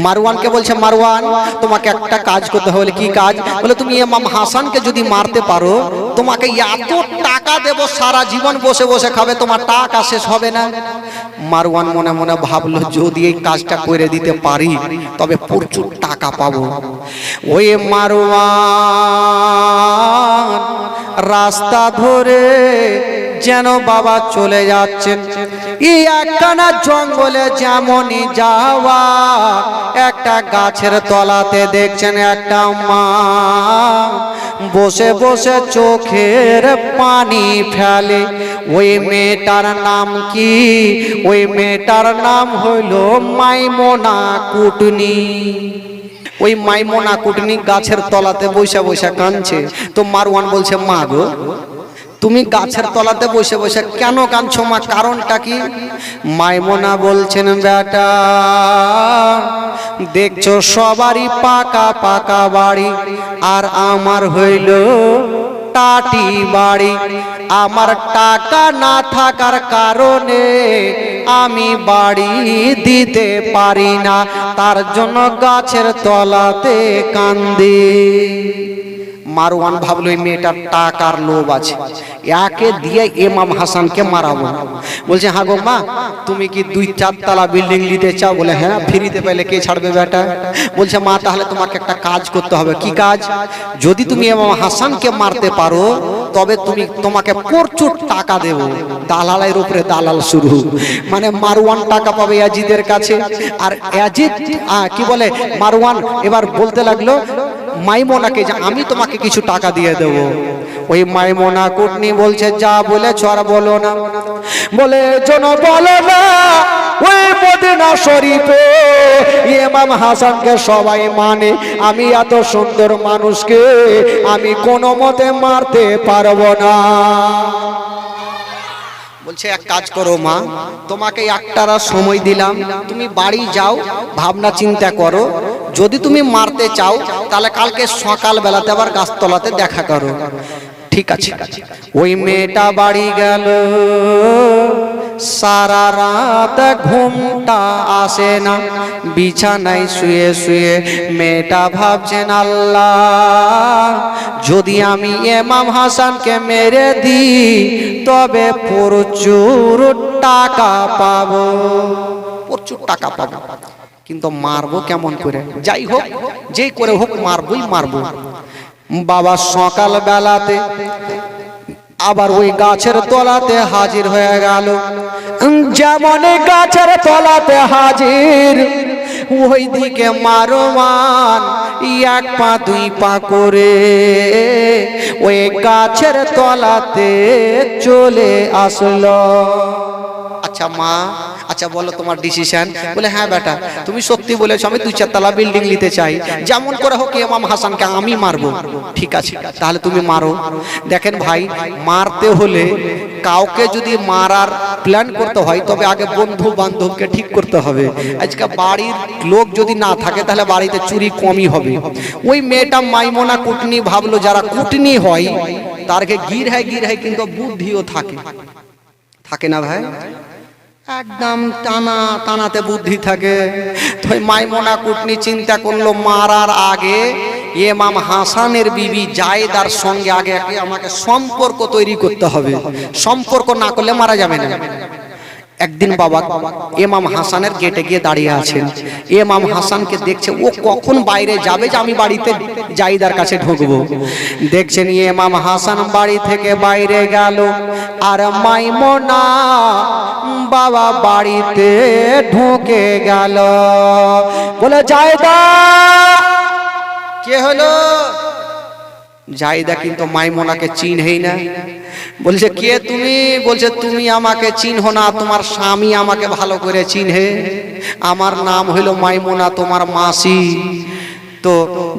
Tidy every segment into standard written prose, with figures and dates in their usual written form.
মারওয়ানকে বলছে, মারওয়ান তোমাকে একটা কাজ করতে হবে। কি কাজ? বলে তুমি ইমাম হাসানকে যদি মারতে পারো তোমাকে এত টাকা দেব, সারা জীবন বসে বসে খাবে, তোমার টাকা শেষ হবে না। মারওয়ান মনে মনে ভাবলো, যদি এই কাজটা করে দিতে পারি তবে প্রচুর টাকা পাবো। ওই মারওয়ান রাস্তা ধরে যেন বাবা চলে যাচ্ছেন, এই একখানা জঙ্গলে যেমনই যাওয়া, একটা গাছের তলাতে দেখছেন একটা মা বসে বসে চোখের পানি ফেলে। ওই মেয়েটার নাম কি? ওই মেয়েটার নাম হইল মাইমুনা কুটনি। ওই মাইমুনা কুটনি গাছের তলাতে বসে বসে কাঁদছে। তো মারওয়ান বলছে, মা গো তুমি গাছের তলাতে বসে বসে কেন কাঁদছো মা, কারণটা কি? মাইমুনা বলছেন, বেটা দেখছো সবারই পাকা পাকা বাড়ি, আর আমার হইল টাটি বাড়ি। আমার টাকা না থাকার কারণে আমি বাড়ি দিতে পারি না, তার জন্য গাছের তলাতে কান্দি। মারওয়ান ভাবলো এই মেয়েটার টাকার লোভ আছে, একে দিয়ে ইমাম হাসানকে মারাবো। বলছে, হ্যাঁ গো মা তুমি কি 2-4 তলা বিল্ডিং নিতে চাও? বলে হ্যাঁ, ফ্রিতে পেলে কে ছাড়বে বেটা। বলছে, মা তাহলে তোমাকে একটা কাজ করতে হবে। কি কাজ? যদি তুমি ইমাম হাসানকে মারতে পারো তবে তোমাকে প্রচুর টাকা দেব। দালালের উপরে দালাল শুরু, মানে মারওয়ান টাকা পাবে ইয়াজিদের কাছে, আর ইয়াজিদ কি বলে, মারওয়ান এবার বলতে লাগলো মাইমুনাকে যে আমি তোমাকে কিছু টাকা দিয়ে দেব। ওই মাইমুনা কুটনি বলছে, যা বলেছ আর বলো না। বলে জন বলো না, ওই মদিনা শরীফে ইমাম হাসানকে সবাই মানে, আমি এত সুন্দর মানুষকে আমি কোনো মতে মারতে পারবো না। বলছে, এক কাজ করো মা, তোমাকে একটারা সময় দিলাম, তুমি বাড়ি যাও, ভাবনা চিন্তা করো, যদি তুমি মারতে চাও তাহলে কালকে সকাল বেলাতে আবার গাছতলাতে দেখা করো। ঠিক আছে। ওই মেয়েটা বাড়ি গেল, সারা রাত ঘুমটা আসে না, বিছানায় শুয়ে শুয়ে মেয়েটা ভাবছেন, আল্লাহ যদি আমি ইমাম হাসানকে মেরে দিই তবে প্রচুর টাকা পাবো, প্রচুর টাকা পাবো, কিন্তু মারবো কেমন করে? যাই হোক, যেই করে হোক মারবোই মারবো। বাবা সকাল বেলাতে আবার ওই গাছের তলাতে হাজির হয়ে গেল। যেমন গাছের তলাতে হাজির, ওই দিকে মারওয়ান 1 পা 2 পা করে ওই গাছের তলাতে চলে আসলো। আচ্ছা মা, আচ্ছা বলো তোমার ডিসিশন। বলে, হ্যাঁ বেটা তুমি সত্যি বলেছো, আমি 2-4 তলা বিল্ডিং নিতে চাই, যেমন করে হোক ইমাম হাসানকে আমি মারবো। ঠিক আছে, তাহলে তুমি মারো। দেখেন ভাই, মারতে হলে কাউকে যদি মারার প্ল্যান করতে হয় তবে আগে বন্ধু বান্ধবকে ঠিক করতে হবে। আজকে বাড়ির লোক যদি না থাকে তাহলে বাড়িতে চুরি কমই হবে। ওই মেয়েটা মাইমুনা কুটনি ভাবলো যারা কুটনি হয় তারকে গির হয় কিন্তু বুদ্ধিও থাকে না ভাই, একদম টানাতে বুদ্ধি থাকে। তো মাইমুনা কুটনি চিন্তা করলো, মারার আগে ইমাম হাসানের বিবি জায়েদার সঙ্গে আগে আমাকে সম্পর্ক তৈরি করতে হবে, সম্পর্ক না করলে মারা যাবে না। একদিন বাবা ইমাম হাসানের গেটে গিয়ে দাঁড়িয়ে আছেন, ইমাম হাসানকে দেখছে, ও কখন বাইরে যাবে যে আমি বাড়িতে জায়েদার কাছে ঢুকবো। দেখছেন ইমাম হাসান বাড়ি থেকে বাইরে গেল, আর মাইমুনা বাবা বাড়িতে ঢুকে গেল। বলে, জায়েদা। কে হলো? জায়েদা কিন্তু মাইমুনাকে চিনহেই না। বলছে, কে তুমি? বলছে, তুমি আমাকে চিনহো না, তোমার স্বামী আমাকে ভালো করে চিনহে, আমার নাম হইল মাইমুনা, তোমার মাসি। তো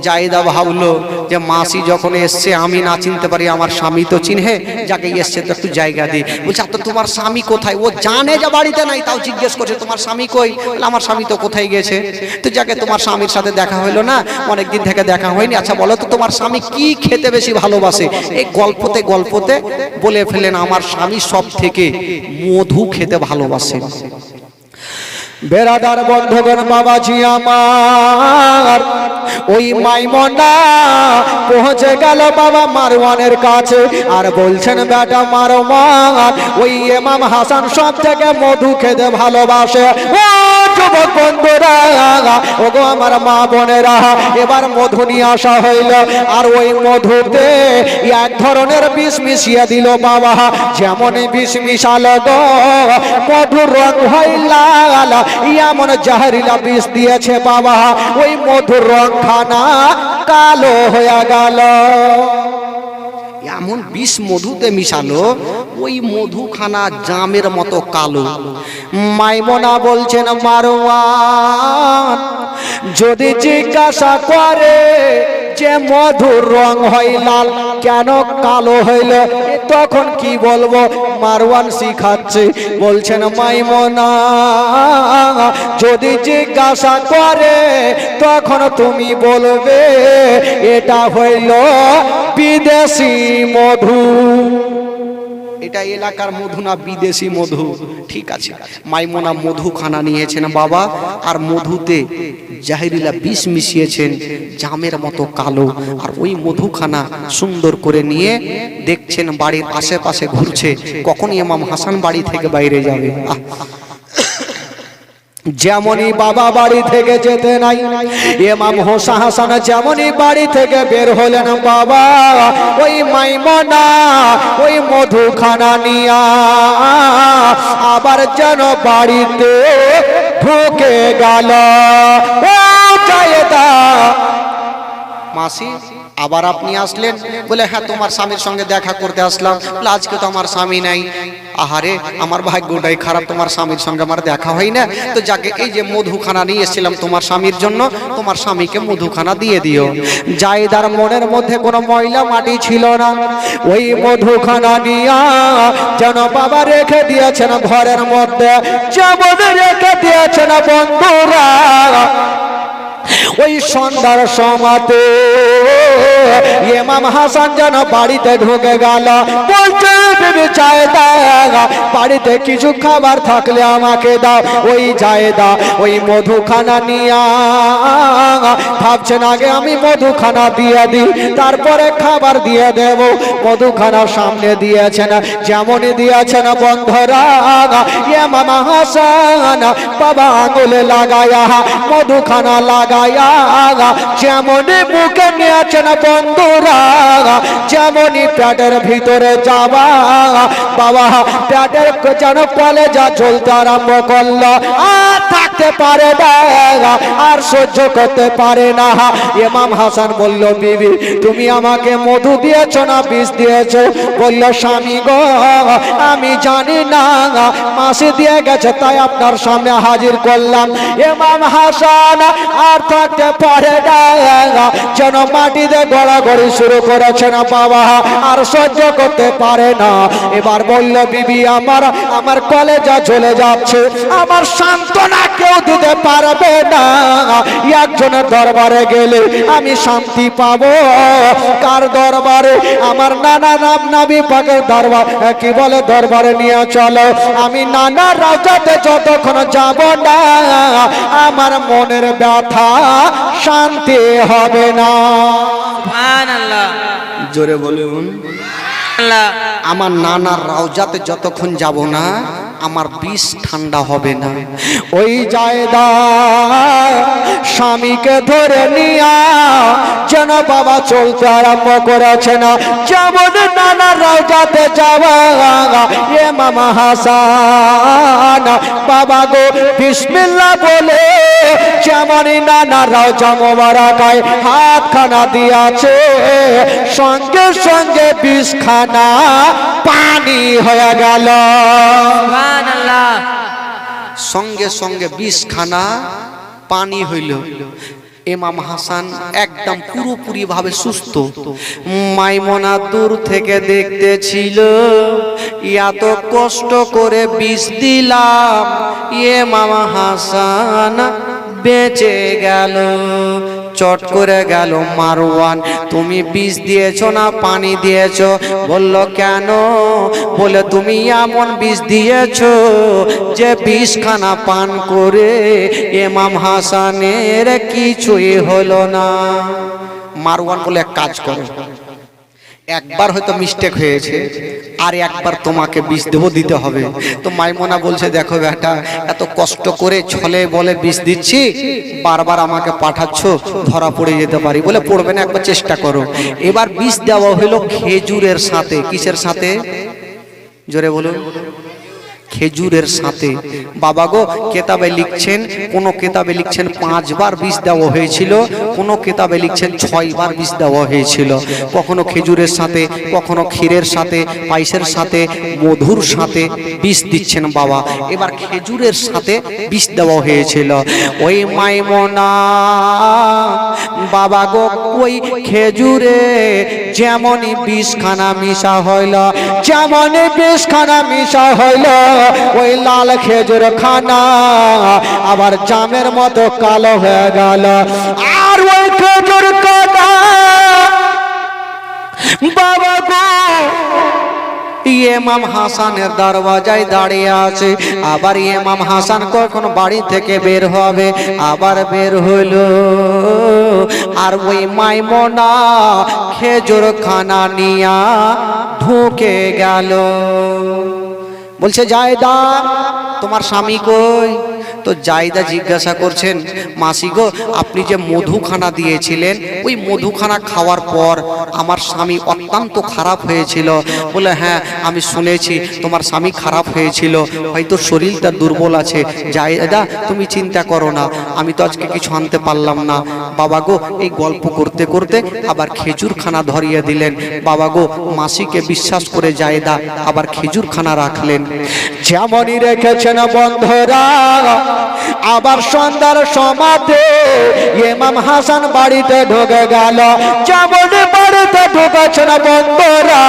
জায়েদা ভাবলো যে মাসি যখন এসছে আমি না চিনতে পারি, আমার স্বামী তো চিনহে, যাকে এসছে তো একটু জায়গা দিই। বলছে, তো তোমার স্বামী কোথায়? ও জানে যে বাড়িতে নাই, তাও জিজ্ঞেস করছে তোমার স্বামী কই? আমার স্বামী তো কোথায় গেছে? তো যাকে তোমার স্বামীর সাথে দেখা হইলো না, অনেকদিন থেকে দেখা হয়নি, আচ্ছা বলো তো তোমার স্বামী কি খেতে বেশি ভালোবাসে? এই গল্পতে বলে ফেলেন, আমার স্বামী সব থেকে মধু খেতে ভালোবাসে। বেরাদার বন্ধুগণ বাবাজি আমার, ওই মাইমনা পৌঁছে গেল বাবা মারওয়ানের কাছে আর বলছেন বেটা মারওয়ান, ওই ইমাম হাসান সব থেকে মধু খেতে ভালোবাসে। ও যুবক বন্ধুরা, ওগো আমার মা বোনেরা, এবার মধু নিয়ে আসা হইল আর ওই মধুতে এক ধরনের বিষ মিশিয়ে দিল বাবা। যেমন বিষ মিশালো গো, মধুর রং হইল লাল, এমন জাহরিলা বিষ দিয়েছে বাবা, ওই মধুর রং খানা কালো হয়ে গেল। এমন বিষ মধুতে মিশালো, ওই মধুখানা জামের মতো কালো। মাইমনা বলছেন মারওয়ান, যদি জিজ্ঞাসা করে যে মধুর রং হয় লাল, কেন কালো হইল, তখন কি বলবো? মারওয়ান শিখাচ্ছে, বলছেন মাইমনা, যদি জিজ্ঞাসা করে তখন তুমি বলবে এটা হইল বিদেশি মধু। এটা এলাকার মধু না বিদেশি মধু? ঠিক আছে, মাইমনা মধুখানা নিয়েছেন বাবা, আর মধুতে জাহরিলা বিষ মিশিয়েছেন জামের মতো কালো। আর ওই মধুখানা সুন্দর করে নিয়ে দেখছেন বাড়ির আশেপাশে ঘুরছে, কখন ইমাম হাসান বাড়ি থেকে বাইরে যাবে। যেমনই বাবা বাড়ি থেকে যেতে নাই, ইমাম হাসান যেমনই বাড়ি থেকে বের হলেন বাবা, ওই মাইমনা ওই মধুখানা নিয়া আবার যেন বাড়িতে ঢুকে গেল। ও জায়েদা মাসি, আবার আপনি আসলেন? বলে হ্যাঁ, তোমার স্বামীর সঙ্গে দেখা করতে আসলাম। আজকে তো আমার স্বামী নাই। আহারে, আমার ভাগ্যটাই খারাপ, তোমার স্বামীর সঙ্গে আমার দেখা হয় না। তো যাকে এই যে মধুখানা নিয়ে এসেছিলাম তোমার স্বামীর জন্য, তোমার স্বামীকে মধুখানা দিয়ে দিও। জায়েদার মনের মধ্যে কোনো ময়লা মাটি ছিল না, ওই মধুখানা নিয়া যেন বাবা রেখে দিয়েছেন ঘরের মধ্যে, যেমন রেখে দিয়েছেন বন্ধুরা। ওই সন্ধ্যার সময়তে ইমাম হাসান যেন বাড়িতে ঢুকে গেল, বলছে বিবি জায়েদা, বাড়িতে কিছু খাবার থাকলে আমাকে দাও। ওই জায়েদা ওই মধুখানা নিয়া ভাবছেন আগে আমি মধুখানা দিয়ে দিই, তারপরে খাবার দিয়ে দেব। মধুখানা সামনে দিয়েছেন, যেমনই দিয়েছেন বন্ধুরা, ইমাম হাসান বাবা আঙুলে লাগায়া মধুখানা লাগায়া যেমনই মুখে নিয়েছেন বন্ধুরা, যেমনই পেটের ভিতরে যাবা বাবা, পেটের যেন কলেজা জ্বলতে আরম্ভ করলো, আর থাকতে পারে না, আর সহ্য করতে পারে না। ইমাম হাসান বলল, বিবি তুমি আমাকে মধু দিয়েছ না বিষ দিয়েছ? বলল, স্বামী গো আমি জানি না, মাসি দিয়ে গেছে তাই আপনার সামনে হাজির করলাম। ইমাম হাসান আর থাকতে পারে না, যেন মাটিতে গড়াগড়ি শুরু করেছে না বাবা, আর সহ্য করতে পারে না। এবার বলল, বিবি আমার কলেজা জ্বলে যাচ্ছে, আমার সান্ত্বনা কেউ দিতে পারবে না, একজনের দরবারে গেলে আমি শান্তি পাবো। কার দরবারে? আমার নানা নাবি পাকের দরবার, কি বলে দরবারে নিয়ে চলো। আমি নানা রাজাতে যতক্ষণ যাব না আমার মনের ব্যথা শান্তি হবে না। সুবহানাল্লাহ, জোরে বলুন। আমার নানার রওজাতে যতক্ষণ যাব না আমার বিষ ঠান্ডা হবে না। ওই জায়েদা স্বামীকে ধরে নিয়া যেন বাবা চলতে আরম্ভ করেছে না, যেমন নানার রওজাতে যাওয়া ইমাম হাসান বাবা গো বিসমিল্লাহ বলে যেমনই নানার রওজা মোবারকায় হাতখানা দিয়েছে, সঙ্গে সঙ্গে বিষখানা পানি হয়ে গেল। সুবহানাল্লাহ, সঙ্গে সঙ্গে বিষখানা পানি হইল। ইমাম হাসান একদম পুরোপুরি ভাবে সুস্থ। মাইমনা দূর থেকে দেখতেছিল, এত কষ্ট করে বিষ দিলাম, ইমাম হাসান বেঁচে গেল। চট করে গেল মারওয়ান, তুমি বিষ দিয়েছো না পানি দিয়েছো? বলল কেন? বলে তুমি এমন বিষ দিয়েছো যে বিষখানা পান করে ইমাম হাসানের কিছুই হলো না। মারওয়ান বলে এক কাজ করো, একবার হয়তো মিস্টেক হয়েছে, আর একবার তোমাকে বিষ দিতে হবে। তো মাইমুনা বলছে দেখো বেটা, এত কষ্ট করে ছলে বলে বিষ দিচ্ছি, বারবার আমাকে পাঠাচ্ছ, ধরা পড়ে যেতে পারি। বলে পড়বে না, একবার চেষ্টা করো। এবার বিষ দেওয়া হলো খেজুরের সাথে। কিসের সাথে? জোরে বলুন। খেজুরের সাথে। বাবা গো, কেতাবে লিখছেন, কোন কেতাবে লিখছেন 5 বার বিষ দেওয়া হয়েছিল, কোন কেতাবে লিখছেন 6 বার বিষ দেওয়া হয়েছিল। কখনো খেজুরের সাথে, কখনো ক্ষীরের সাথে, পায়েসের সাথে, মধুর সাথে বিষ দিচ্ছেন বাবা। এবার খেজুরের সাথে বিষ দেওয়া হয়েছিল। ওই মাইমুনা বাবা গো, ওই খেজুরে যেমনই বিষখানা মিশা হইল, যেমনই বিষখানা মিশা হইল, ওই লাল খেজুর খানা আবার জামের মতো কালো হয়ে গেল। আর ওই খেজুর খানা বাবা গো ইমাম হাসানের দরওয়াজায় দাঁড়িয়ে আছে। আবার ইমাম হাসান কখন বাড়ি থেকে বের হবে, আবার বের হলো। আর ওই মাইমুনা খেজুর খানা নিয়া ঢুকে গেল। বলছে জায়দা, তোমার স্বামী কই? তো জায়দা জিজ্ঞাসা করছেন, মাসি গো, আপনি যে মধুখানা দিয়েছিলেন, ওই মধুখানা খাওয়ার পর আমার স্বামী অত্যন্ত খারাপ হয়েছিল। বলে হ্যাঁ, আমি শুনেছি তোমার স্বামী খারাপ হয়েছিল, হয়তো শরীরটা দুর্বল আছে। জায়দা তুমি চিন্তা করো না, আমি তো আজকে কিছু আনতে পারলাম না। বাবা গো, এই গল্প করতে করতে আবার খেজুরখানা ধরিয়ে দিলেন। বাবা গো, মাসিকে বিশ্বাস করে জায়দা আবার খেজুরখানা রাখলেন। যেমনই রেখেছেন বন্ধুরা, আবার সন্ধ্যার সমাতে ইমাম হাসান বাড়িতে ঢুকে গেল। যেমন বাড়িতে ঢুকেছেন বন্ধুরা,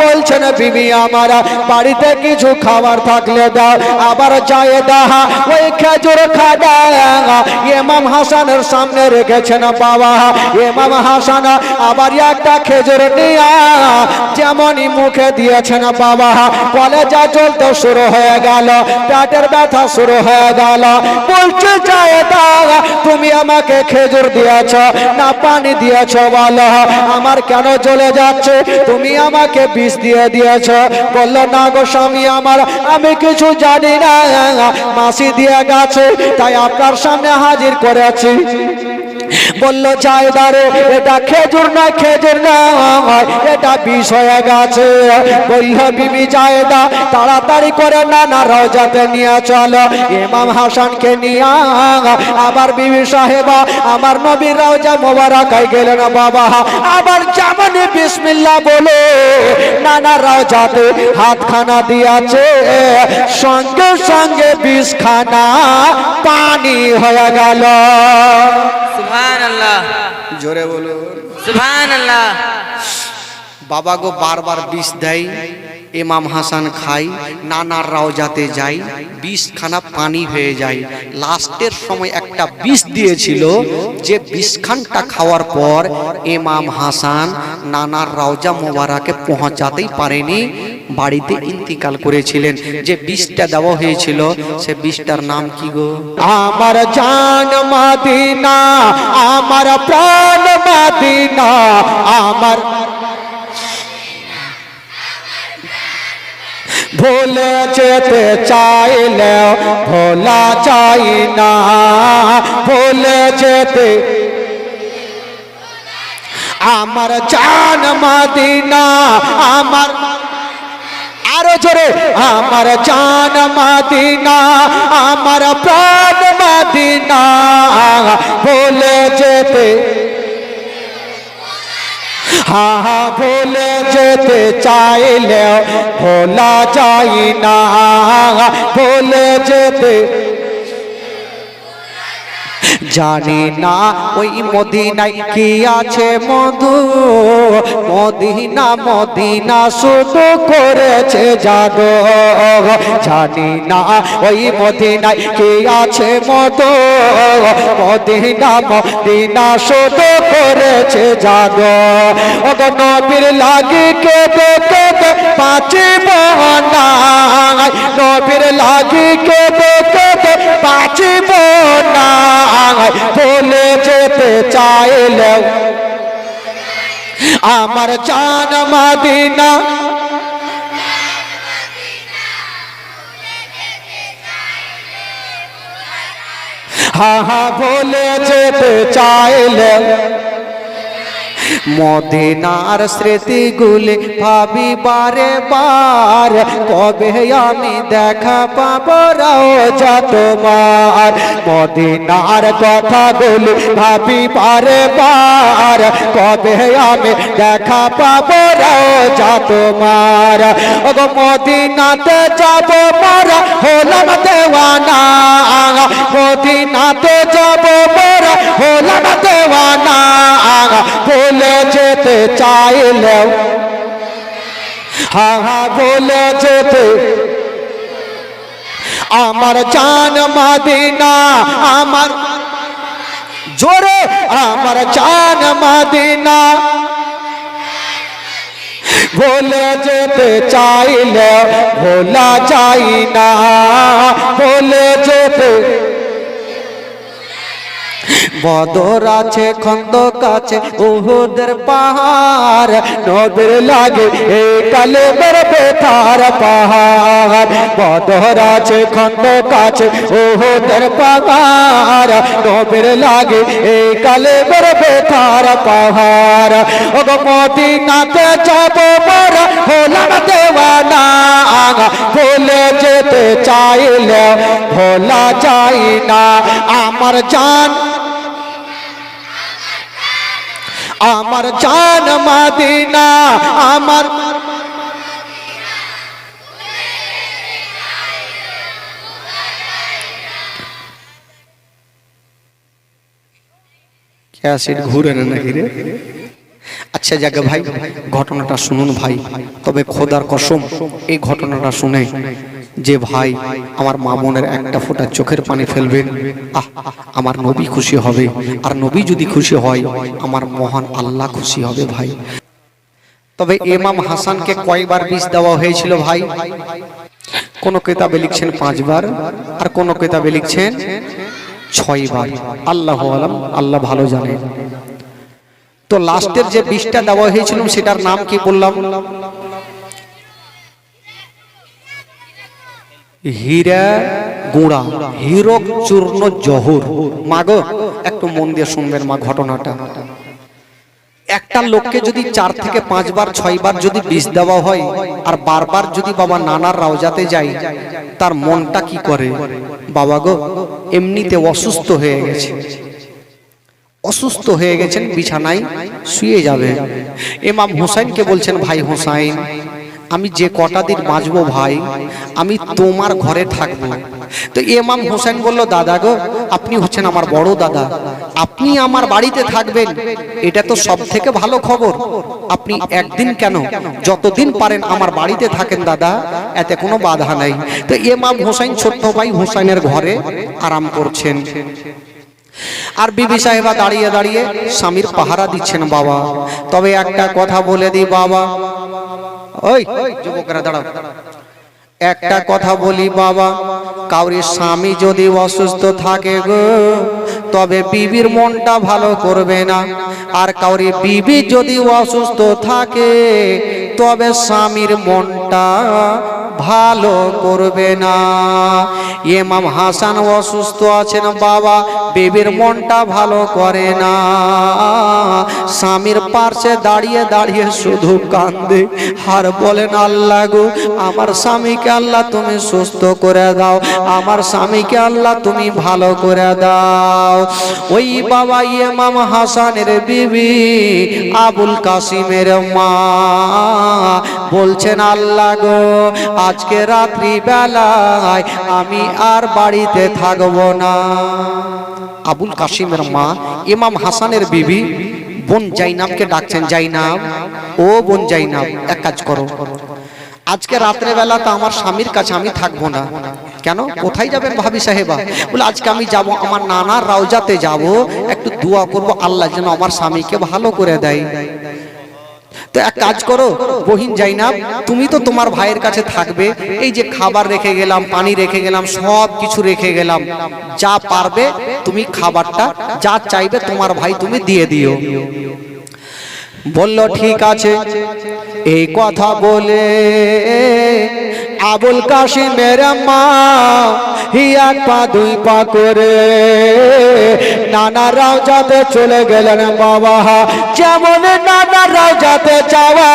বলছেন বিবি আমার বাড়িতে কিছু খাবার থাকলে দাও। আবার জায়েদা ওই খেজুর খানা ইমাম হাসানের সামনে রেখেছেন বাবা। ইমাম হাসান আবার একটা খেজুর নিয়ে যেমনই মুখে দিয়েছেন বাবা, কলেজা চলতে শুরু হয়ে গেল, পেটের ব্যথা শুরু হয়ে গেল। বলছে জায়েদা, তুমি আমাকে খেজুর দিয়েছ না পানি দিয়েছ বলো, আমার কেন চলে যাচ্ছে? তুমি আমাকে বিষ দিয়ে দিয়েছ। বলল না গো স্বামী আমার, আমি কিছু জানি না, মাসি দিয়ে গেছে, তাই আপনার সামনে হাজির করেছি। বলল জায়দা রে, এটা খেজুর না, খেজুর না, এটা বিষ হয়ে গেছে। বলল বিবি জায়দা, তাড়াতাড়ি করে নানা রওজাতে নিয়ে চলো। ইমাম হাসানকে নিয়ে আবার বিবি সাহেবা আমার নবীর রওজা মোবারকায় গেলেন বাবা। আবার যেমনই বিসমিল্লাহ বলে নানা রওজাতে হাতখানা দিয়েছে, সঙ্গে সঙ্গে বিষখানা পানি হয়ে গেল। সুবহানাল্লাহ, জোরে বলো সুবহানাল্লাহ। বাবা গো, বারবার বিষ দেয়, ইমাম হাসান খাই, নানার রওজাতে যাই, বিষখানা পানি হয়ে যায়। লাস্টের সময় একটা বিষ দিয়েছিল, যে বিষখানটা খাওয়ার পর ইমাম হাসান নানার রওজা মোবারকে পৌঁছাতেই পারেনি, বাড়িতে ইন্তিকাল করেছিলেন। যে বিষটা দেওয়া হয়েছিল সে বিষটার নাম কি গো? আমার জান মদিনা, আমার প্রাণ মদিনা, আমার ভুলে যেতে চাইলেও ভোলা যায় না, ভুলে যেতে আমার জান মদিনা, আমার আরো জোরে, আমার জান মদিনা, আমার প্রাণ মদিনা, ভুলে যেতে, হ্যাঁ ভুলে যেতে চাইলেও ভোলা যায় না, ভুলে যেতে জানি না ওই মদিনায় কি আছে মধু, মদিনা মদিনা শুধু করেছে জাদু। জানি না ওই মদিনায় কি আছে মধু, মদিনা মদিনা শুধু করেছে জাদু। ওগো নবীর লাগি কেঁদে কেঁদে বাঁচিব না, নবীর লাগি কেঁদে কেঁদে বাঁচিব না। বলে যেতে চাইলেও আমার জান মদিনা, হা হা বলে যেতে চাইলেও মদিনার স্মৃতিগুলি ভাবি বারে বার, কবে আমি দেখা পাবো রওজা তোমার। মদিনার কথাগুলি ভাবি বারে বার, কবে আমি দেখা পাবো রওজা তোমার। ওগো মদিনাতে যাব মোরা হলাম দেওয়ানা, মদিনাতে যাব মোরা হলাম দেওয়ানা। বলে যেতে চাইলেও, হা হা বলে যেতে আমার জান মদিনা, আমার জোরে আমার জান মদিনা। বলে যেতে চাইলেও ভোলা যায় না, বলে যেতে বদর আছে খন্দক আছে উহুদের পাহাড়, নবীর লাগে এই কালেমের বেতার পাহাড়। বদর আছে খন্দক আছে উহুদের পাহাড়, নবীর লাগে এই কালেমের বেতার পাহাড়। ওগো মদিনাতে যাব মোরা হলাম দেওয়ানা, বলে যেতে চাইলে ভোলা যায় না। আমার জান, আমার জান মদিনা, আমার ক্যাসেট ঘুরে না নাকি রে? আচ্ছা জায়গা ভাই, ঘটনাটা শুনুন ভাই, তবে খোদার কসম এই ঘটনাটা শুনে যে ভাই আমার মামুনের একটা ফোঁটা চোখের পানি ফেলবেন, আমার নবী খুশি হবে। আর নবী যদি খুশি হয় আমার মহান আল্লাহ খুশি হবে ভাই। তবে ইমাম হাসানকে কয়বার বিষ দেওয়া হয়েছিল ভাই? কোন কিতাবে লিখছেন 5 বার, আর কোন কিতাবে লিখছেন 6 বার। আল্লাহু আলাম, আল্লাহ ভালো জানে। তো লাস্টের যে বিষটা দেওয়া হয়েছিল সেটার নাম কি বললাম? হীরা গুঁড়া, হীরক চূর্ণ জহুর। মা গো একটু মন দিয়ে শুনবেন মা ঘটনাটা। একটা লোককে যদি 4 থেকে 5 বার 6 বার যদি বিষ দেওয়া হয়, আর বারবার যদি বাবা নানার রওজাতে যায়, তার মনটা কি করে? বাবা গো এমনিতে অসুস্থ হয়ে গেছে, অসুস্থ হয়ে গেছেন, বিছানায় শুয়ে যাবে। ইমাম হুসাইনকে বলছেন, ভাই হুসাইন আমি যে কটা দিন বাঁচবো ভাই আমি তোমার ঘরে থাকবো। তো ইমাম হুসাইন বলল, দাদা গো আপনি হচ্ছেন আমার বড় দাদা, আপনি আমার বাড়িতে থাকবেন এটা তো সব থেকে ভালো খবর। আপনি একদিন কেন যতদিন পারেন আমার বাড়িতে থাকেন দাদা, এতে কোনো বাধা নাই। তো ইমাম হুসাইন ছোট্ট ভাই হুসাইনের ঘরে আরাম করছেন, আর বিবি সাহেবা দাঁড়িয়ে দাঁড়িয়ে স্বামীর পাহারা দিচ্ছেন বাবা। তবে একটা কথা বলে দিই বাবা, ওই যুবকরা দাঁড়াও, একটা কথা বলি বাবা, কাউরি স্বামী যদি অসুস্থ থাকে গো তবে বিবির মনটা ভালো করবে না, আর কাউরি বিবি যদি অসুস্থ থাকে তবে স্বামীর মনটা ভালো করবে না। ইমাম হাসান অসুস্থ আছেন বাবা, বিবির মনটা ভালো করে না, স্বামীর পাশে দাঁড়িয়ে দাঁড়িয়ে শুধু কান্দে আর বলেন, আল্লাহ গো আমার স্বামীকে আল্লাহ তুমি সুস্থ করে দাও, আমার স্বামীকে আল্লাহ তুমি ভালো করে দাও। ওই বাবা ইমাম হাসানের বিবি আবুল কাসিমের মা বলছেন, আল্লাহ গো আজকে রাত্রি বেলায় আমি আর বাড়িতে থাকবো না, আবুল কাসিমের মা ইমাম হাসানের বিবি বোন জাইনাবকে ডাকছেন, জাইনাব, ও বোন জাইনাব, এক কাজ করো, আজকে রাত্রে বেলা তো আমার স্বামীর কাছে আমি থাকবো না। কেন, কোথায় যাবেন ভাবি সাহেবা? বলে আজকে আমি যাব আমার নানার রওজাতে যাব, একটু দোয়া করব আল্লাহ যেন আমার স্বামীকে ভালো করে দেয়। তো এক কাজ করো বহিন জাইনাব, তুমি তো তোমার ভাইয়ের কাছে থাকবে, এই যে খাবার রেখে গেলাম, পানি রেখে গেলাম, সব কিছু রেখে গেলাম, যা পারবে তুমি খাবারটা যা চাইবে তোমার ভাই তুমি দিয়ে দিও। বলল ঠিক আছে। এই কথা বলে আবুল কাসিমের মা এক পা দুই পা করে নানা রওজাতে চলে গেলেন বাবা। যেমন নানা রওজাতে যাওয়া,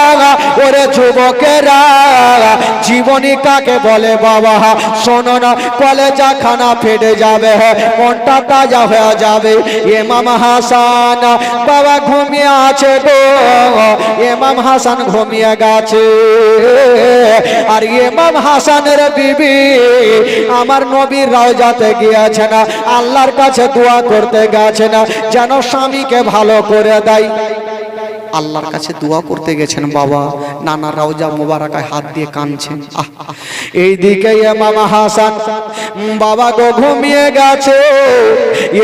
ওরে যুবকেরা, জীবনী কাকে বলে বাবা? শোনো না, কলেজা খানা ফেটে যাবে, মনটা তাজা হয়ে যাবে। ইমাম হাসান বাবা ঘুমিয়ে আছে গো, ইমাম হাসান ঘুমিয়ে গেছে। আর ইমাম হাসানের বিবি আমার নবীর রওজাতে গিয়েছে না, আল্লাহর কাছে দোয়া করতে গেছে না যেন স্বামীকে ভালো করে দেয়। আল্লাহর কাছে দোয়া করতে গেছেন বাবা, নানা রওজা মোবারকায় হাত দিয়ে কাঁদছেন। এইদিকে ইমাম হাসান বাবা গো ঘুমিয়ে গেছে।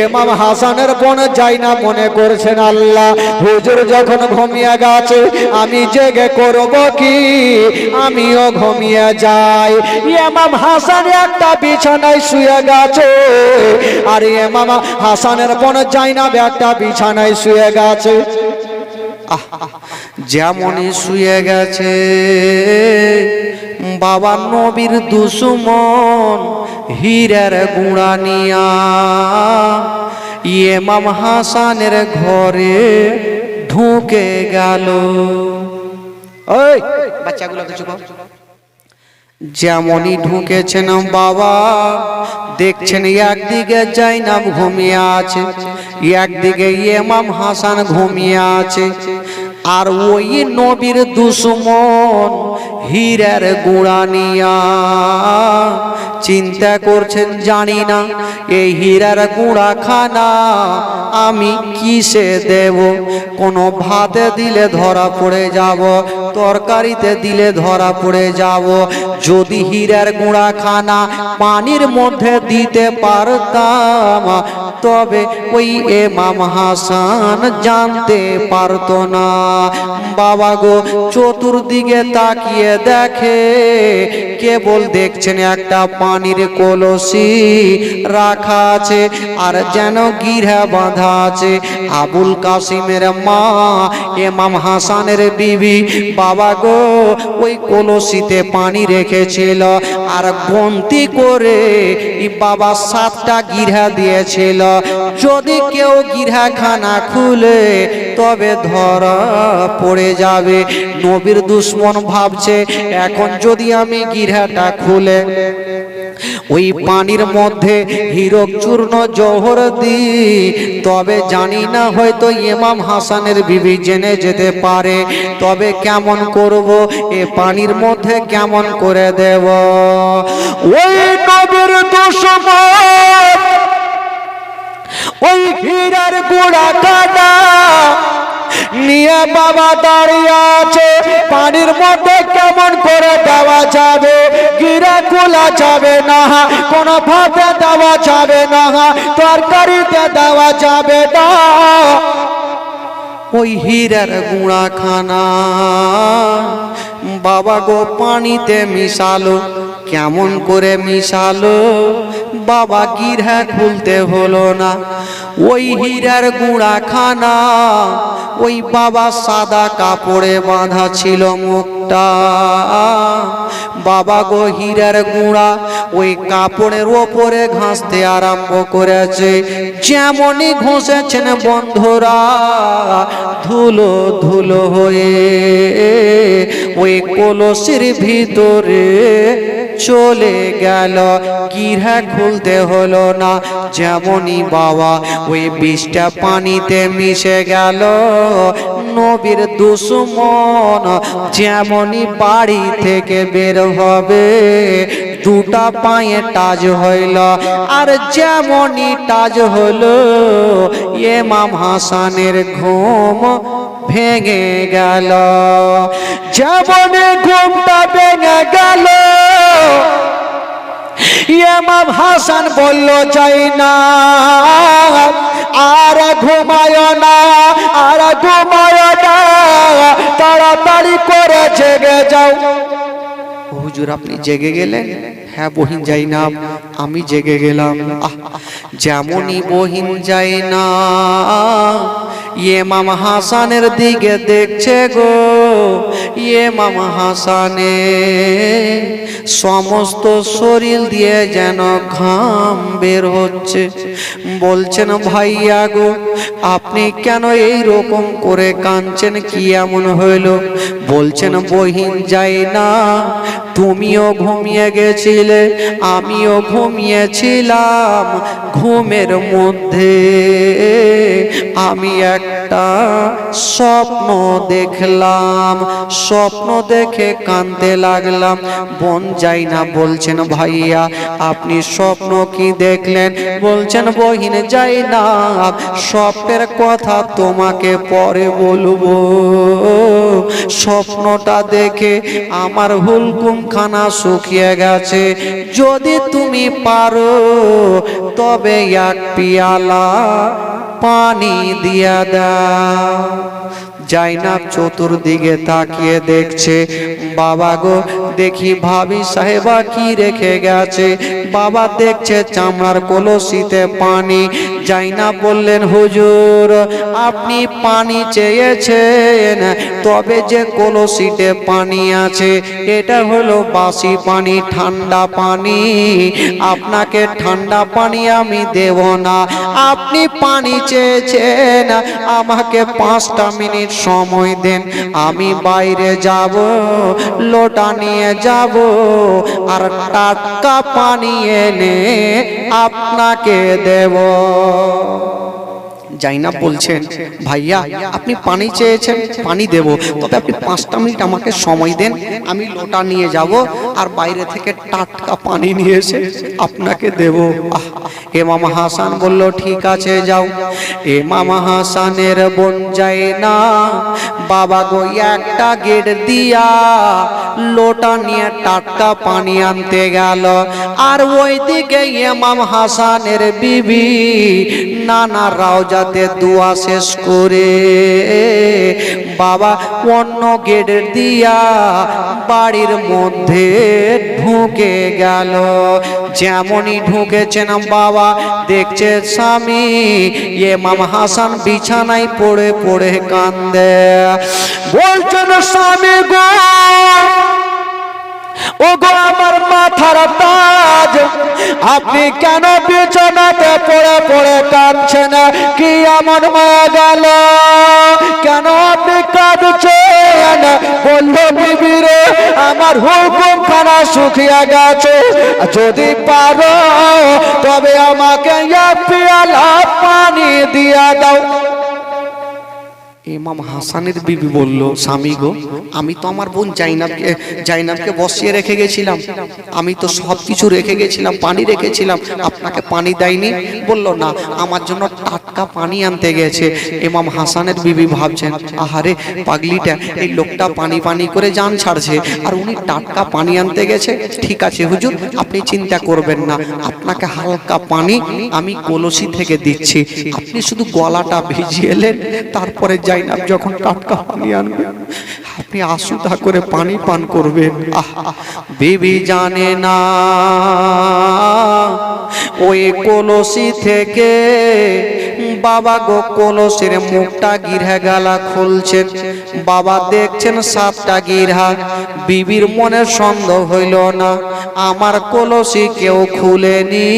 ইমাম হাসানের বোন জাইনাব মনে করছেন আল্লাহ হুজুর যখন ঘুমিয়ে গেছে আমি জেগে করব কি, আমিও ঘুমিয়ে যাই। ইমাম হাসান একটা বিছানায় শুয়ে গেছে, আর ইমাম হাসানের বোন জাইনাব একটা বিছানায় শুয়ে গেছে। যেমনই শুয়ে গেছে বাবা নবীর দুশমন হীরের গুঁড়া নিয়া ইমাম হাসানের ঘরে ঢুকে গেল। ওই বাচ্চাগুলো কিছু কর। যেমনই ঢুকেছেন বাবা দেখছেন একদিকে জাইনাব ঘুমিয়ে আছে, একদিকে ইমাম হাসান ঘুমিয়ে আছে, আর ওই নবীর দুশমন হীরের গুঁড়া নিয়া চিন্তা করছেন জানি না এই হীরের গুঁড়া খানা আমি কিসে দেব। কোনো ভাতে দিলে ধরা পড়ে যাব, তরকারিতে দিলে ধরা পড়ে যাব। যদি হীরের গুঁড়া খানা পানির মধ্যে দিতে পারতাম তবে ওই ইমাম হাসান জানতে পারতো না। বাবা গো চতুর্দিকে তাকিয়ে দেখে কেবল দেখছেন একটা পানির কলসি রাখা আছে আর যেন গিরা বাঁধা আছে। আবুল কাসিমের মা ইমাম হাসানের বিবি বাবা গো ওই কলসিতে পানি রেখেছিল আর গন্তি করে বাবা 7টা গিরা দিয়েছিল। যদি কেউ গিরা খানা খুলে তবে ধরা পড়ে যাবে। নবীর দুশমন ভাবছে এখন যদি আমি গিরাটা খুলে ওই পানির মধ্যে হীরক চূর্ণ জোহর দিই তবে জানি না হয়তো ইমাম হাসানের বিবি জেনে যেতে পারে। তবে কেমন করব, এ পানির মধ্যে কেমন করে দেব? ওই নবীর দুশমন ওই হীরার গুঁড়া কাটা নিয়ে বাবা দাঁড়িয়ে আছে। পানির মধ্যে কেমন করে দেওয়া যাবে? গিরা খোলা যাবে না, কোনো ভাতে দেওয়া যাবে না, তরকারিতে দেওয়া যাবে না। ওই হীরার গুঁড়া খানা বাবা গো পানিতে মিশালো। কেমন করে মিশালো বাবা, গিরা খুলতে হলো না। ওই হীরার গুঁড়া খানা ওই বাবা সাদা কাপড়ে বাঁধা ছিল মুখটা। বাবা গো হীরার গুঁড়া ওই কাপড়ের ওপরে ঘাসতে আরম্ভ করেছে। যেমনই ঘষেছেন বন্ধুরা ধুলো ধুলো হয়ে ওই কলসির ভিতরে চলে গেল। গিরা খুলতে হলো না। যেমনই বাবা ওই বিষটা পানিতে মিশে গেল, নবীর দুশমন যেমনই বাড়ি থেকে বের হবে দুটা পায়ে টাচ হইল, আর যেমনই টাচ হলো ইমাম হাসানের ঘুম ভেঙে গেল। যেমন ঘুমটা ভেঙে গেল, ইমাম হাসান বলল, যাই না, আর ঘুমায় না, আর ঘুমায় না, তাড়াতাড়ি করে জেগে যাও। হুজুর আপনি জেগে গেলেন? হ্যাঁ বহিন জাইনাব, আমি জেগে গেলাম। যেমনই বহিন জাইনাব ইমাম হাসানের দিকে দেখছে গো, ইমাম হাসানে সমস্ত শরীর দিয়ে যেন ঘাম বের হচ্ছে। বলছেন, ভাইয়া গো আপনি কেন এই রকম করে কাঁদছেন, কি এমন হইল? বলছেন, বহিন যাই না, তুমিও ঘুমিয়ে গেছিলে, আমিও ঘুমিয়েছিলাম। ঘুমের মধ্যে আমি একটা স্বপ্ন দেখলাম, স্বপ্ন দেখে কাঁদতে লাগলাম। বোন যাই না বলছেন, ভাইয়া আপনি স্বপ্ন কি দেখলেন? বলছেন, বহিন যাই না, স্বপ্নের কথা তোমাকে পরে বলবো। স্বপ্নটা দেখে আমার হুলকুম খানা শুকিয়ে গেছে, যদি তুমি পারো তবে এক পিয়ালা পানি দিয়া দাও। জাইনাব চতুর্দিকে তাকিয়ে দেখছে, বাবা গো দেখি ভাবি সাহেবা কি রেখে গেছে। বাবা দেখছে চামড়ার কলসিতে পানি। জাইনাব বললেন, হুজুর আপনি পানি চেয়েছেন, তবে যে কলসিতে পানি আছে এটা হলো বাসি পানি, ঠান্ডা পানি। আপনাকে ঠান্ডা পানি আমি দেব না। আপনি পানি চেয়েছেন, আমাকে 5টা মিনিট সময় দেন, আমি বাইরে যাব, লোটা নিয়ে যাব, আর টাটকা পানি এনে আপনাকে দেব। জাইনাব বলছেন, ভাইয়া আপনি পানি চেয়েছেন, পানি দেব, তবে আপনি 5টা মিনিট আমাকে সময় দেন, আমি লোটা নিয়ে যাব আর বাইরে থেকে টাটকা পানি নিয়ে এসে আপনাকে দেব। ইমাম হাসান বলল, ঠিক আছে যাও। ইমাম হাসানের বোন যায় না, বাবা গো একটা গেট দিয়া লোটা নিয়ে টাটকা পানি আনতে গেল, আর ওইদিকে ইমাম হাসানের বিবি নানা রাওজাতে দোয়া শেষ করে বাবা অন্য গেট দিয়া বাড়ির মধ্যে ঢুকে গেল। যেমনই ঢুকেছেন বাবা দেখছে স্বামী ইমাম হাসান বিছানায় পড়ে পড়ে কান্দে। বলছেন, স্বামী গো, ও গো আমার মাথার তাজ, আপনি কেন বিছানাতে পড়ে পড়ে কাঁদছেন? কি এমন হয়ে গেল, কেন আপনি কাঁদছেন? বলল, বিবি রে আমার হুকুম খানা শুকিয়ে গেছে, যদি পারো তবে আমাকে এক পেয়ালা পানি দিয়া দাও। ইমাম হাসানের বিবি বলল, স্বামী গো আমি তো আমার বোন জাইনাবকে বসিয়ে রেখে গেছিলাম, আমি তো সব কিছু রেখে গেছিলাম, পানি রেখেছিলাম, আপনাকে পানি দেয়নি? বলল, না আমার জন্য টাটকা পানি আনতে গেছে। ইমাম হাসানের বিবি ভাবছেন, আহারে পাগলিটা, এই লোকটা পানি পানি করে জান ছাড়ছে, আর উনি টাটকা পানি আনতে গেছে। ঠিক আছে হুজুর আপনি চিন্তা করবেন না, আপনাকে হালকা পানি আমি কলসি থেকে দিচ্ছি, আপনি শুধু গলাটা ভিজিয়ে এলেন, তারপরে জাইনাব যখন টাটকা পানি আনবে আপনি আশুদা করে পানি পান করবেন। বিবি জানে না ওই কলসি থেকে বাবা গো কলসির মুখটা গিরহা গালা খুলছেন, বাবা দেখছেন 7টা গিরহা। বিবির মনে সন্দেহ হইল না, আমার কলসি কেউ খুলেনি,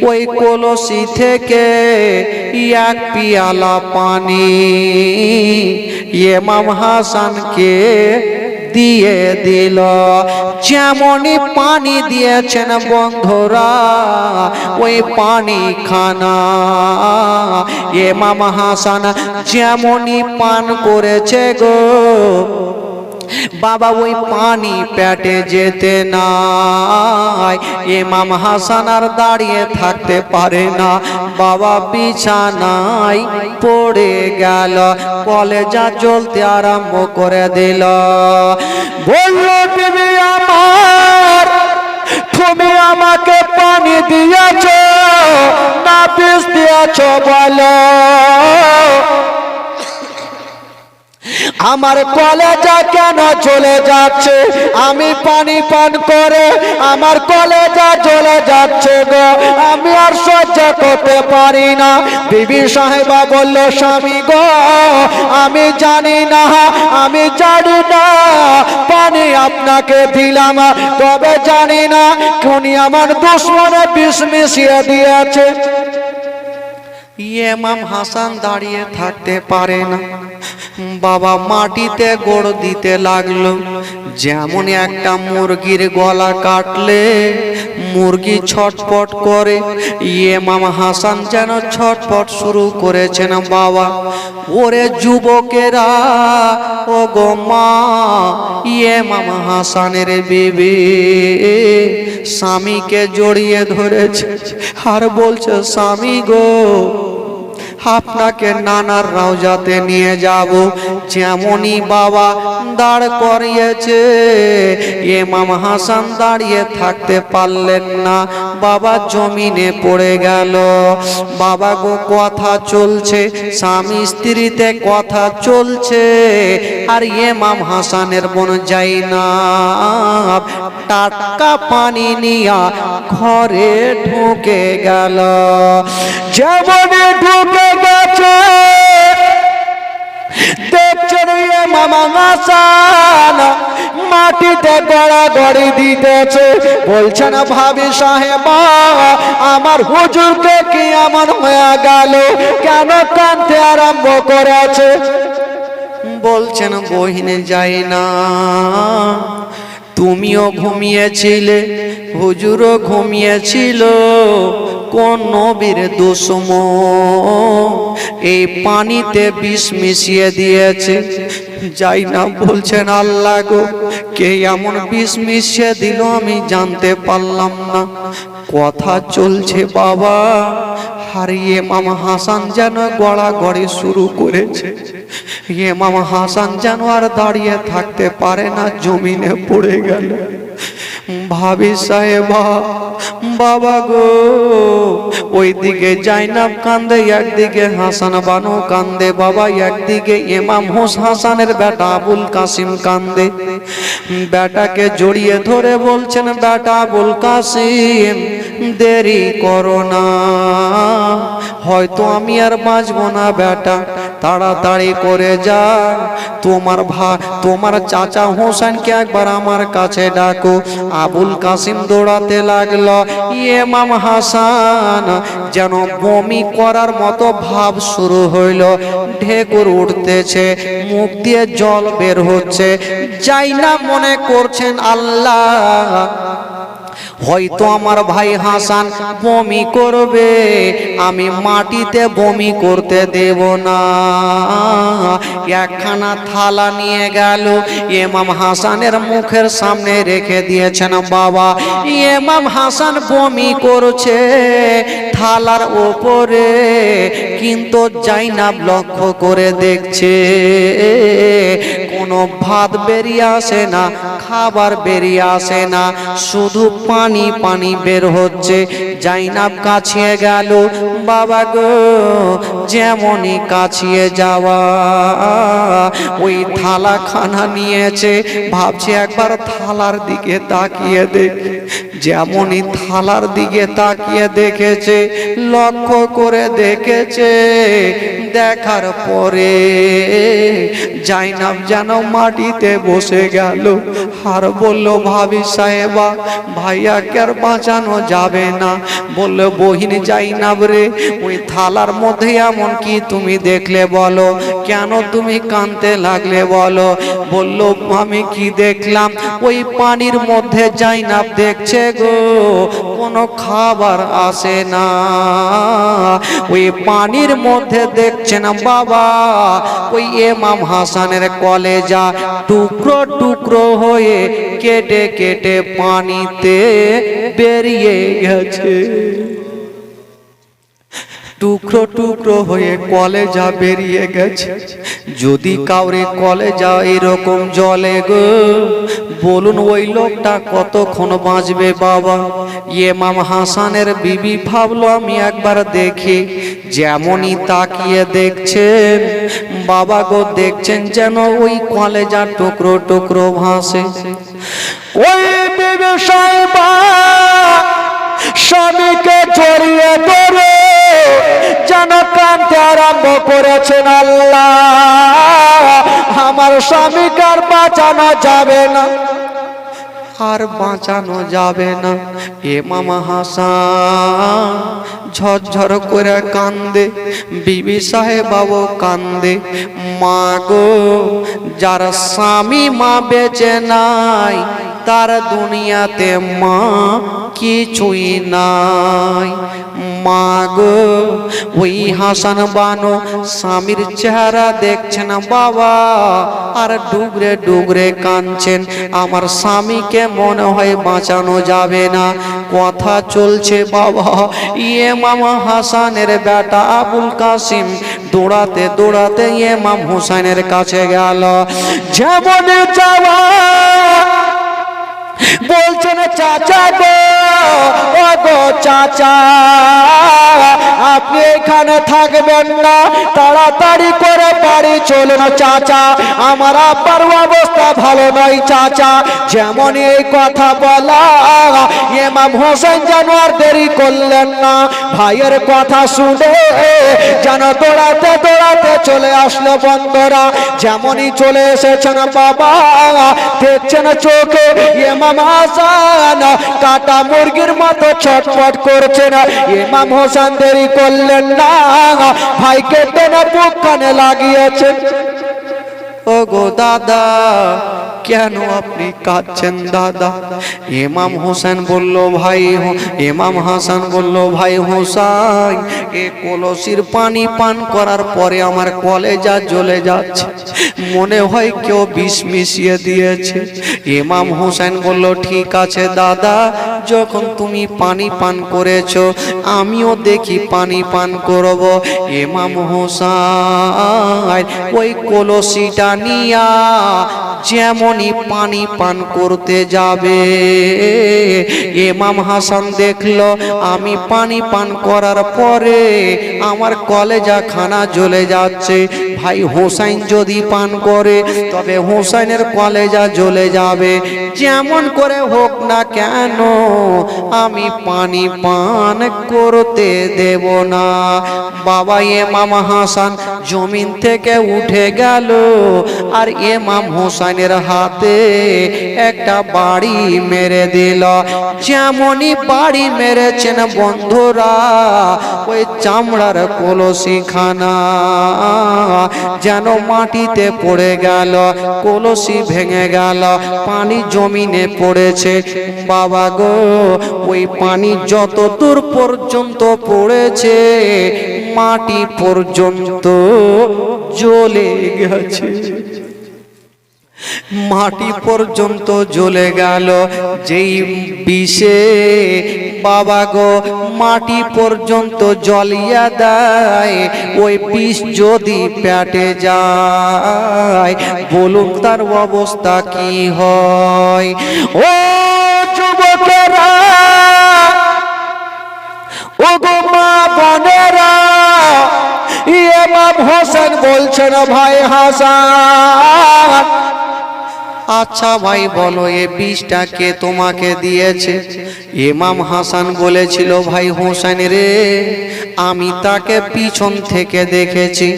ওই কলসি থেকে এক পিয়ালা পানি ইমাম হাসানকে দিয়ে দিল। যেমনই পানি দিয়েছেন বন্ধুরা, ওই পানি খানা ইমাম হাসান যেমনই পান করেছে গো, বাবা ওই পানি পেটে যেতে নাই, ইমাম হাসান আর দাঁড়িয়ে থাকতে পারে না, বাবা বিছানায় পড়ে গেল, কলেজা জ্বলতে আরম্ভ করে দিল। বলল বিবি আমার, তুমি আমাকে পানি দিয়েছ না বিষ দিয়েছ বলো, আমার কলেজা কেন চলে যাচ্ছে, আমি পানি পান করে আমার কলেজা চলে যাচ্ছে গো, আমি আর সহ্য করতে পারি না। বিবি সাহেবা বলল, স্বামী গো আমি জানি না, আমি জানি না পানি আপনাকে দিলাম, তবে জানি না উনি আমার দুশ্মনে বিষ মিশিয়ে দিয়েছে। ইমাম হাসান দাঁড়িয়ে থাকতে পারে না, বাবা মাটিতে গোড় দিতে লাগলো, যেমন একটা মুরগির গলা কাটলে মুরগি ছটপট করে, ইমাম হাসান যেন ছটপট শুরু করেছেন। বাবা ওরে যুবকেরা, ও গো মা, ইমাম হাসানের বিবি স্বামীকে জড়িয়ে ধরেছে আর বলছে, স্বামী গো আপনাকে নানার রওজাতে নিয়ে যাব। যেমনই বাবা দাঁড় করিয়েছে, ইমাম হাসান দাঁড়িয়ে থাকতে পারলেন না, বাবা জমিনে পড়ে গেল। বাবা গো কথা চলছে, স্বামী স্ত্রীতে কথা চলছে, আর ইমাম হাসানের বোন জাইনাব টাটকা পানি নিয়া ঘরে ঢুকে গেল। যেমন ঢুকে গেছে দেখছেন ইমাম হাসান মাটিতে গড়াগড়ি দিতেছে, বলছেন, ভাবি সাহেবা আমার হুজুরকে কি এমন হয়ে গেল, কেন কাঁদতে আরম্ভ করেছে? বলছেন, বহিনে যাই না, তুমিও ঘুমিয়েছিলে, হুজুরও ঘুমিয়েছিল, কোন নবীর দুশমন এই পানিতে বিষ মিশিয়ে দিয়েছে। যাই না বলছেন, আল্লাহ গো কে এমন বিষ মিশিয়ে দিল আমি জানতে পারলাম না। কথা চলছে বাবা, আর ইমাম হাসান যেন গড়াগড়ি শুরু করেছে। ইমাম হাসান যেন আর দাঁড়িয়ে থাকতে পারে না, জমিনে পড়ে গেল। ভাবি সাহেবা, বাবা গো ওইদিকে জাইনাব কান্দে, একদিকে হাসান বানু কান্দে, বাবা একদিকে ইমাম হাসানের বেটা আবুল কাসিম কান্দে। বেটাকে জড়িয়ে ধরে বলছেন, বেটা আবুল কাসিম দেরি করো না, হয়তো আমি আর বাঁচবো না, বেটা তাড়াতাড়ি করে যা, তোমার চাচা হোসেনকে একবার আমার কাছে ডাকো। আবুল কাসিম দৌড়াতে লাগলো, ইমাম হাসান যেন বমি করার মতো ভাব শুরু হইল, ঢেকুর উঠতেছে, মুখ দিয়ে জল বের হচ্ছে। যাই না মনে করছেন, আল্লাহ হয়তো আমার ভাই হাসান বমি করবে, আমি মাটিতে বমি করতে দেব না। একখানা থালা নিয়ে গেল, ইমাম হাসানের মুখের সামনে রেখে দিয়েছেন। বাবা ইমাম হাসান বমি করছে থালার ওপরে, কিন্তু জাইনাব লক্ষ্য করে দেখছে কোনো ভাত বেরিয়ে আসে না, খাবার বেরিয়ে আসে না, শুধু পানি পানি বের হচ্ছে। জাইনাব কাছিয়ে গেল, বাবা গো যেমনই কাছিয়ে যাওয়া ওই থালা খানা নিয়েছে, ভাবছে একবার থালার দিকে তাকিয়ে দেখ। যেমনই থালার দিকে তাকিয়ে দেখেছে, লক্ষ্য করে দেখেছে, দেখার পরে জাইনাব যেন মাটিতে বসে গেল আর বলল, ভাবি সাহেবা ভাইয়াকে আর বাঁচানো যাবে না। বলল, বহিন জাইনাব রে, ওই থালার মধ্যে এমন কি তুমি দেখলে বলো, কেন তুমি কাঁদতে লাগলে বলো? বলল, আমি কি দেখলাম, ওই পানির মধ্যে জাইনাব দেখছে গো কোনো খাবার আসে না। ওই পানির মধ্যে দেখছেন বাবা ওই ইমাম হাসানের কলেজা টুকরো টুকরো হয়ে কেটে কেটে পানিতে বেরিয়ে গেছে। টুকরো টুকরো হয়ে কলেজা বেরিয়ে গেছে। যদি কাউরে কলেজা এরকম জলে গো, বলুন ওই লোকটা কতক্ষণ বাঁচবে বাবা? ইমাম হাসানের বিবি ভাবলো আমি একবার দেখি। যেমনই তাকিয়ে দেখছেন বাবা গো, দেখছেন যেন ওই কলেজা টুকরো টুকরো ভাসে। ওই বিবি সাহেবা স্বামীকে জড়িয়ে ধরে যেন কাঁদতে আরম্ভ করেছেন, আল্লাহ আমার স্বামীকে আর বাঁচানো যাবে না, আর বাঁচানো যাবে না। ইমাম হাসান ঝরঝর করে কান্দে, বিবি সাহেবাও কান্দে। মা গো, যার স্বামী মা বেঁচে নাই তার দুনিয়াতে মা কিছুই নাই। মা গো, ওই হাসান বানো স্বামীর চেহারা দেখছেন বাবা, আর ডুগরে ডুগরে কাঁদছেন। আমার স্বামীকে মনে হয় বাঁচানো যাবে না। কথা চলছে বাবা, ইমাম হাসানের বেটা আবুল কাসিম দৌড়াতে দৌড়াতে ইমাম হুসাইনের কাছে গেল। যেমন যাওয়া বলছেন, চাচা গো, ও গো চাচা, আপনি এখানে থাকবেন না, তাড়াতাড়ি করে বাড়ি চলুন চাচা, আমার আব্বার অবস্থা ভালো নয় চাচা। যেমন এই কথা বলা, ইমাম হোসেন যেন আর দেরি করলেন না। ভাইয়ের কথা শুনে যেন দৌড়াতে দৌড়াতে চলে আসলো বন্ধুরা। যেমনই চলে এসেছেন বাবা, দেখছেন চোখে ইমাম হাসান কাটা মুরগির মতো ছটফট করছেন। ইমাম হোসেন দেরি করলেন না, ভাইকে টেনে বুক কানে লাগিয়েছেন। ও গো দাদা, কেন আপনি কাঁদছেন দাদা? ইমাম হোসেন বলল ভাই, ইমাম হাসান বলল ভাই হোসাইন, এ কলসির পানি পান করার পরে আমার কলেজা জ্বলে যাচ্ছে, মনে হয় কেউ বিষ মিশিয়ে দিয়েছে। ইমাম হোসেন বলল ঠিক আছে দাদা, যখন তুমি পানি পান করেছো আমিও দেখি পানি পান করব। ইমাম হোসেন ওই কলসিটা নিয়া যেমনই পানি পান করতে যাবে, ইমাম হাসান দেখলো আমি পানি পান করার পরে আমার কলেজা খানা জ্বলে যাচ্ছে। ভাই হোসাইন যদি পান করে তবে হোসাইনের কলেজা জ্বলে যাবে। যেমন করে হোক না কেন আমি পানি পান করতে দেব না। বাবা ইমাম হাসান জমিন থেকে উঠে গেল, আর ইমাম হোসেনের হাতে একটা বাড়ি মেরে দিল। যেমনই বাড়ি মেরেছেন বন্ধুরা, ওই চামড়ার কলসি খানা যেন মাটিতে পড়ে গেল, কলসি ভেঙে গেল, পানি জমিনে পড়েছে। বাবা গো, ওই পানি যত দূর পর্যন্ত পড়েছে মাটি পর্যন্ত জ্বলে গেছে, মাটি পর্যন্ত জ্বলে গেল। যেই বিষে বাবা গো মাটি পর্যন্ত জ্বলিয়া দেয়, ওই বিষ যদি পেটে যায় বলুন তার অবস্থা কি হয়? ও যুবকেরা, ও গো মা বোনেরা, ইমাম হোসেন বলছেন ভাই হাসান, আচ্ছা ভাই বলো এ বিষটা কে তোমাকে দিয়েছে? ইমাম হাসান বলেছিল ভাই হোসেন রে, আমি তাকে পিছন থেকে দেখেছি,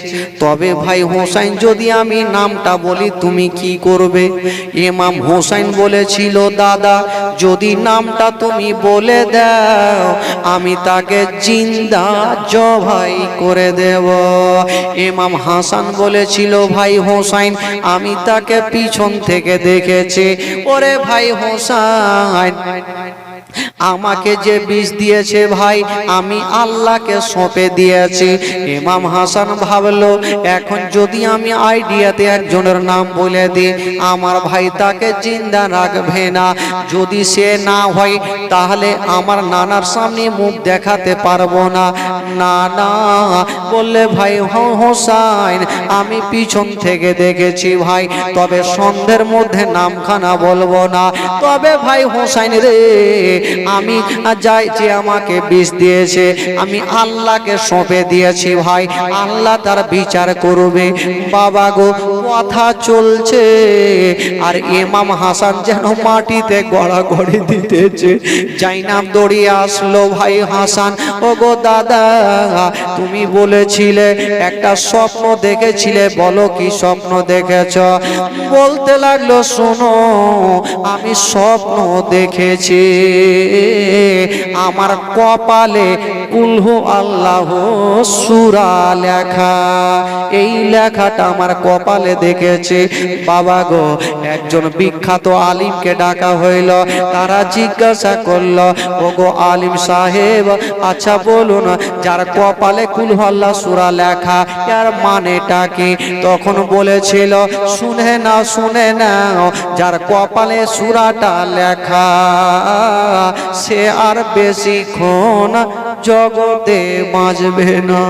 তবে ভাই হোসেন যদি আমি নামটা বলি তুমি কি করবে? ইমাম হোসেন বলেছিল দাদা যদি নামটা তুমি বলে দাও আমি তাকে জিন্দা জবাই করে দেব। ইমাম হাসান বলেছিল ভাই হোসেন আমি তাকে পিছন থেকে দেখেছি। ওরে ভাই হোসেন, আমাকে যে বিষ দিয়েছে ভাই আমি আল্লাহকে সঁপে দিয়েছি। ইমাম হাসান ভাবলো এখন যদি আমি আইডিয়াতে একজনের নাম বলে দিই আমার ভাই তাকে জিন্দা রাখবে না, যদি সে না হয় তাহলে আমার নানার সামনে মুখ দেখাতে পারবো না। না না বললে ভাই হোসাইন আমি পিছন থেকে দেখেছি ভাই, তবে সন্ধ্যের মধ্যে নামখানা বলবো না। তবে ভাই হোসাইন রে আমি যাই যে আমাকে বিষ দিয়েছে আমি আল্লাহকে সঁপে দিয়েছি ভাই, আল্লাহ তার বিচার করবে। বাবা গো কথা চলছে আর ইমাম হাসান যেন মাটিতে গড়াগড়ি দিতেছে। জাইনাব দৌড়িয়ে আসলো, ভাই হাসান ও গো দাদা তুমি বলেছিলে একটা স্বপ্ন দেখেছিলে, বলো কি স্বপ্ন দেখেছ? বলতে লাগলো শোনো আমি স্বপ্ন দেখেছি আমার কপালে কুলহু আল্লাহ সূরা লেখা, এই লেখাটা আমার কপালে দেখেছি। বাবা গো একজন বিখ্যাত আলিমকে ডাকা হইল, তারা জিজ্ঞাসা করলো ও গো আলিম সাহেব আচ্ছা বলুন যার কপালে কুলহু আল্লাহ সূরা লেখা এর মানেটা কি? তখন বলেছিল শুনে নাও যার কপালে সূরাটা লেখা সে আর বেশিক্ষণ জগতে বাঁচবে না।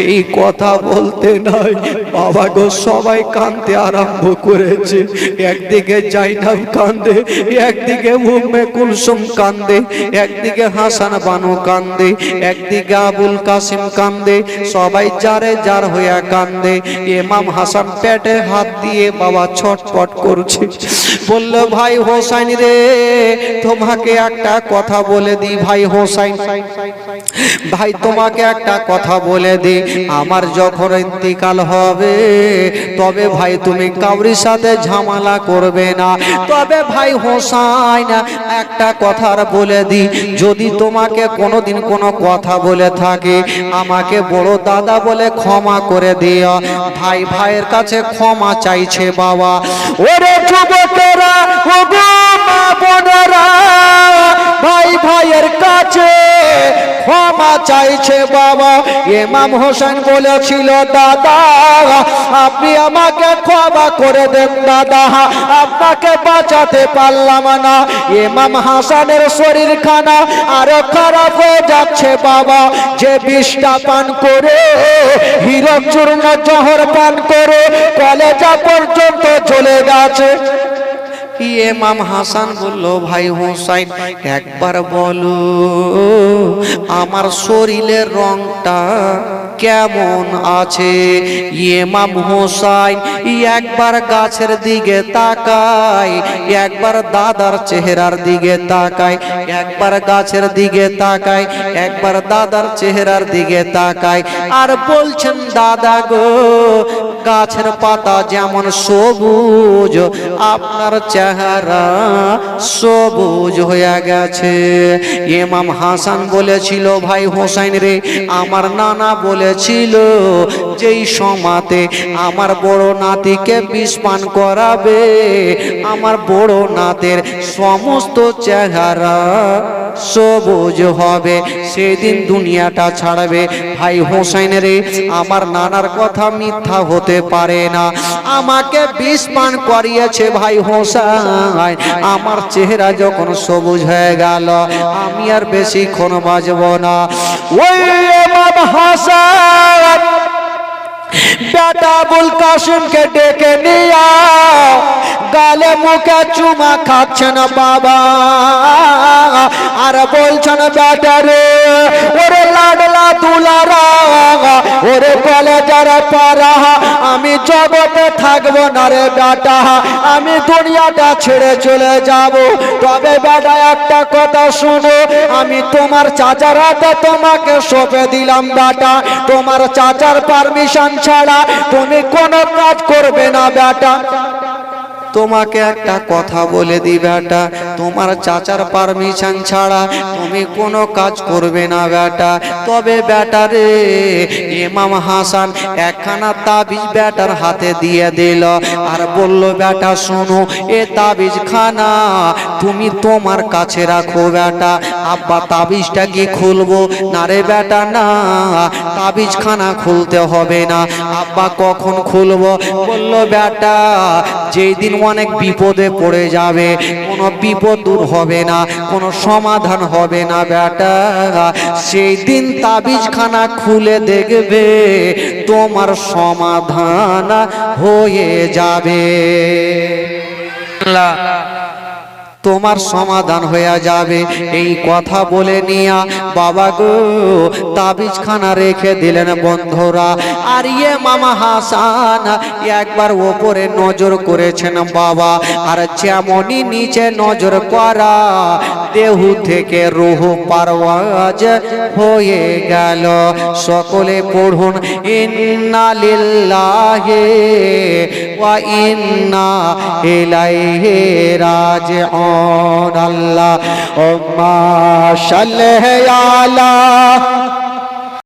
এই কথা বলতে নাই বাবা গো সবাই কাঁদতে আরম্ভ করেছে। একদিকে জাইনাব কান্দে, একদিকে উম্মে কুলসুম কান্দে, একদিকে হাসান বানু কান্দে, একদিকে আবুল কাসিম কান্দে, সবাই যারে যার হইয়া কান্দে। ইমাম হাসান পেটে হাত দিয়ে বাবা ছটপট করছে, বলল ভাই হোসাইন রে তোমাকে একটা কথা বলে দি, ভাই হোসাইন ভাই তোমাকে একটা কথা বলে দি, আমার যখন ইন্তিকাল হবে তবে ভাই তুমি কাউরির সাথে ঝামেলা করবে না। তবে ভাই হোসাইন একটা কথা বলে দি, যদি তোমাকে কোনোদিন কোনো কথা বলে থাকে আমাকে বড় দাদা বলে ক্ষমা করে দিও। ভাই ভাইয়ের কাছে ক্ষমা চাইছে বাবা। ওরে যুবকেরা ও গো মা বোনেরা ভাই ভাইয়ের কাছে ক্ষমা চাইছে বাবা। ইমাম হোসেন বলেছিল দাদা আপনি আমাকে ক্ষমা করে দেন দাদা, আপনাকে বাঁচাতে পারলাম না। ইমাম হাসানের শরীর খানা আরো খারাপ হয়ে যাচ্ছে বাবা, যে বিষটা পান করে হীরক চূর্ণ জহর পান করে কলেজা পর্যন্ত চলে গেছে। ইমাম হাসান বলল ভাই হোসাইন একবার বলো আমার শরীরের রংটা কেমন আছে? ইমাম হোসাইন একবার গাছের দিকে তাকায়, একবার দাদার চেহারার দিকে তাকায়, একবার গাছের দিকে তাকায়, একবার দাদার চেহারার দিকে তাকায় আর বলছেন দাদা গো গাছের পাতা যেমন সবুজ আপনার চেহারা সবুজ হয়ে গেছে। ইমাম হাসান বলেছিল ভাই হোসাইন রে আমার নানা বলেছিল যেই সমাতে আমার বড় নাতিকে বিষ পান করাবে আমার বড় নাতের সমস্ত চেহারা সবুজ হবে, সেদিন দুনিয়াটা ছাড়বে। ভাই হোসাইন রে আমার নানার কথা মিথ্যা হতে পারে না, আমাকে বিষ পান করিয়েছে ভাই হোসাইন। আমার চেহারা যখন সবুজ হয়ে গেল আমি আর বেশিক্ষণ বাঁচব না। ওই ইমাম হাসান বেটা আবুল কাসিমকে ডেকে নিয়া গালে মুখে চুমা খাচ্ছেন বাবা আর বলছেন বেটা রে ওরে লাডলা দুলারা ওরে কলেজার পারা আমি জগতে থাকবো না রে বেটা, আমি দুনিয়াটা ছেড়ে চলে যাব। তবে বেটা একটা কথা শুনো, আমি তোমার চাচার হাতে তোমাকে সঁপে দিলাম বেটা, তোমার চাচার পারমিশন ছাড়া তুমি কোনো কাজ করবে না বেটা। তোমাকে একটা কথা বলে দি বেটা, তোমার চাচার পারমিশন ছাড়া তুমি কোনো কাজ করবে না বেটা। তবে বেটা রে, ইমাম হাসান একখানা তাবিজ বেটার হাতে দিয়ে দিল আর বলল, বেটা শোনো, এ তাবিজ খানা তুমি তোমার কাছে রাখো বেটা। আব্বা তাবিজটা কি খুলবো? না রে বেটা না, তাবিজ খানা খুলতে হবে না। আব্বা কখন খুলবো? বলল, বেটা যেই দিন অনেক বিপদে পড়ে যাবে, কোনো বিপদ দূর হবে না, কোনো সমাধান হবে না বেটা, সেই দিন তাবিজ খানা খুলে দেখবে তোমার সমাধান হয়ে যাবে, আল্লাহ তোমার সমাধান হয়ে যাবে। এই কথা বলে নিয়া বাবা গো তাবিজ খানা রেখে দিলেন বন্ধুরা। আর মামা হাসান একবার ওপরে নজর করেছেন বাবা, আর যেমনই নিচে নজর করা, দেহু থেকে রূহ পারওয়াজ হয়ে গেল। সকলে পড়ুন, ইন্না লিল্লাহি ওয়া ইন্না ইলাইহি রাজিউন। আল্লাহুম্মা সাল্লি আলা